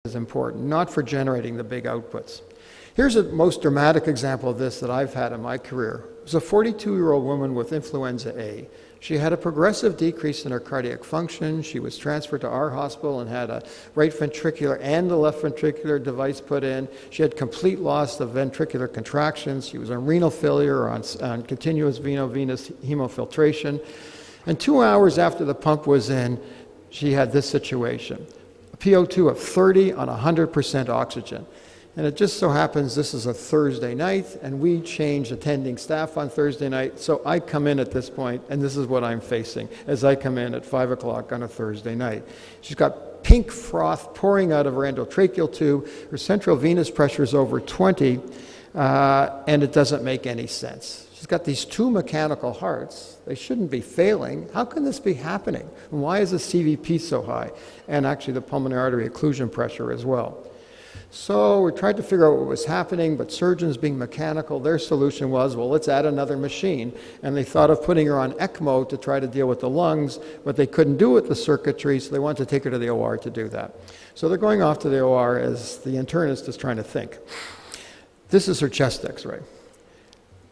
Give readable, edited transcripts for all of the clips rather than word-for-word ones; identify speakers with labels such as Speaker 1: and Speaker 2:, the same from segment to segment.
Speaker 1: is important, not for generating the big outputs. Here's a most dramatic example of this that I've had in my career. It was a 42-year-old woman with influenza A. She had a progressive decrease in her cardiac function. She was transferred to our hospital and had a right ventricular and a left ventricular device put in. She had complete loss of ventricular contractions. She was on renal failure, on continuous venous hemofiltration. And 2 hours after the pump was in, she had this situation. A PO2 of 30 on 100% oxygen. And it just so happens this is a Thursday night, and we change attending staff on Thursday night. So I come in at this point, and this is what I'm facing as I come in at 5 o'clock on a Thursday night. She's got pink froth pouring out of her endotracheal tube. Her central venous pressure is over 20, and it doesn't make any sense. She's got these two mechanical hearts. They shouldn't be failing. How can this be happening? And why is the CVP so high? And actually the pulmonary artery occlusion pressure as well. So we tried to figure out what was happening, but surgeons being mechanical, their solution was, well, let's add another machine. And they thought of putting her on ECMO to try to deal with the lungs, but they couldn't do it with the circuitry, so they wanted to take her to the OR to do that. So they're going off to the OR as the internist is trying to think. This is her chest x-ray.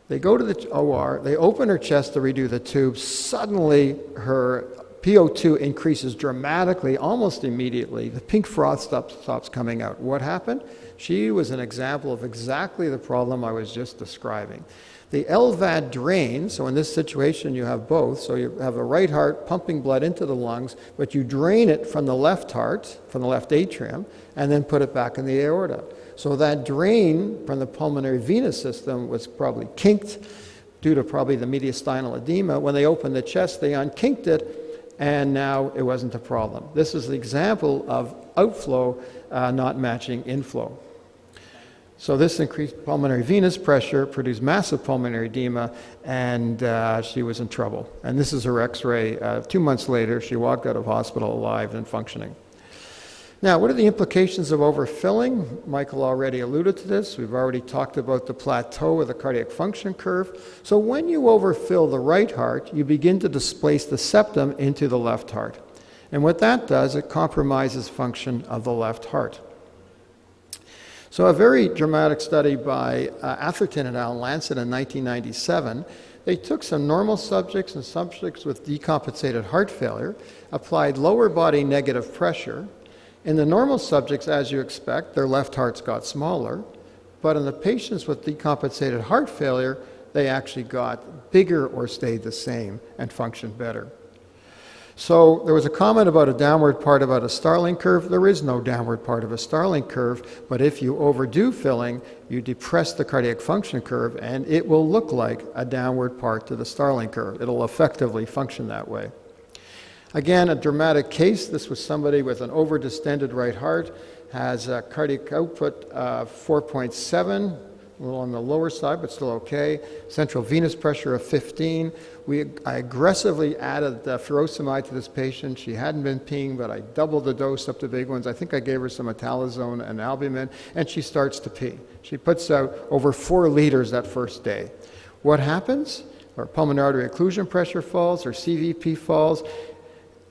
Speaker 1: They go to the OR, they open her chest to redo the tube. Suddenly, her PO2 increases dramatically, almost immediately. The pink froth stops coming out. What happened? She was an example of exactly the problem I was just describing. The LVAD drains, so in this situation you have both. So you have a right heart pumping blood into the lungs, but you drain it from the left heart, from the left atrium, and then put it back in the aorta. So that drain from the pulmonary venous system was probably kinked due to probably the mediastinal edema. When they opened the chest, they unkinked it, and now it wasn't a problem. This is the example of outflow not matching inflow. So this increased pulmonary venous pressure produced massive pulmonary edema, and she was in trouble. And this is her x-ray. 2 months later, she walked out of hospital alive and functioning. Now, what are the implications of overfilling? Michael already alluded to this. We've already talked about the plateau of the cardiac function curve. So when you overfill the right heart, you begin to displace the septum into the left heart. And what that does, it compromises function of the left heart. So a very dramatic study by Atherton et al. Lancet in 1997, they took some normal subjects and subjects with decompensated heart failure, applied lower body negative pressure. In the normal subjects, as you expect, their left hearts got smaller, but in the patients with decompensated heart failure, they actually got bigger or stayed the same and functioned better. So there was a comment about a downward part about a Starling curve. There is no downward part of a Starling curve, but if you overdo filling, you depress the cardiac function curve, and it will look like a downward part to the Starling curve. It'll effectively function that way. Again, a dramatic case. This was somebody with an overdistended right heart, has a cardiac output of 4.7, a little on the lower side, but still okay. Central venous pressure of 15. I aggressively added furosemide to this patient. She hadn't been peeing, but I doubled the dose up to big ones. I think I gave her some metalazone and albumin, and she starts to pee. She puts out over 4 liters that first day. What happens? Her pulmonary artery occlusion pressure falls, her CVP falls.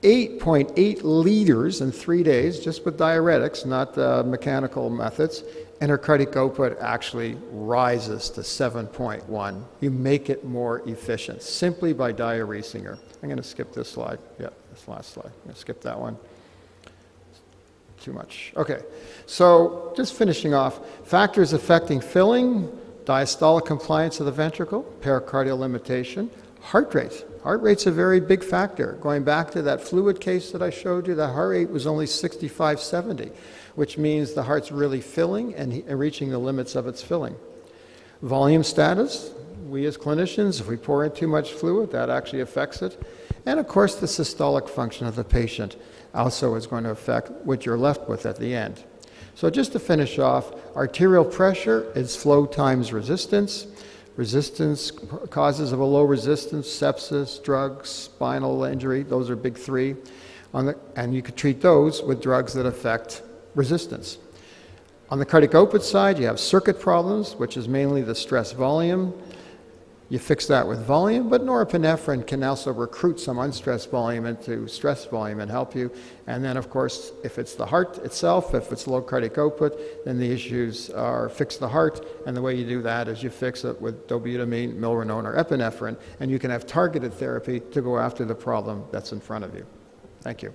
Speaker 1: 8.8 liters in 3 days, just with diuretics, not mechanical methods, and her cardiac output actually rises to 7.1. You make it more efficient simply by diuresing her. I'm going to skip this slide. Yeah, this last slide. I'm going to skip that one. Too much. Okay, so just finishing off, factors affecting filling, diastolic compliance of the ventricle, pericardial limitation, heart rate. Heart rate's a very big factor. Going back to that fluid case that I showed you, that heart rate was only 65, 70, which means the heart's really filling and reaching the limits of its filling. Volume status, we as clinicians, if we pour in too much fluid, that actually affects it. And of course, the systolic function of the patient also is going to affect what you're left with at the end. So just to finish off, arterial pressure is flow times resistance. Resistance, causes of a low resistance, sepsis, drugs, spinal injury, those are big 3. And you could treat those with drugs that affect resistance. On the cardiac output side, you have circuit problems, which is mainly the stress volume. You fix that with volume, but norepinephrine can also recruit some unstressed volume into stress volume and help you. And then, of course, if it's the heart itself, if it's low cardiac output, then the issues are fix the heart. And the way you do that is you fix it with dobutamine, milrinone, or epinephrine, and you can have targeted therapy to go after the problem that's in front of you. Thank you.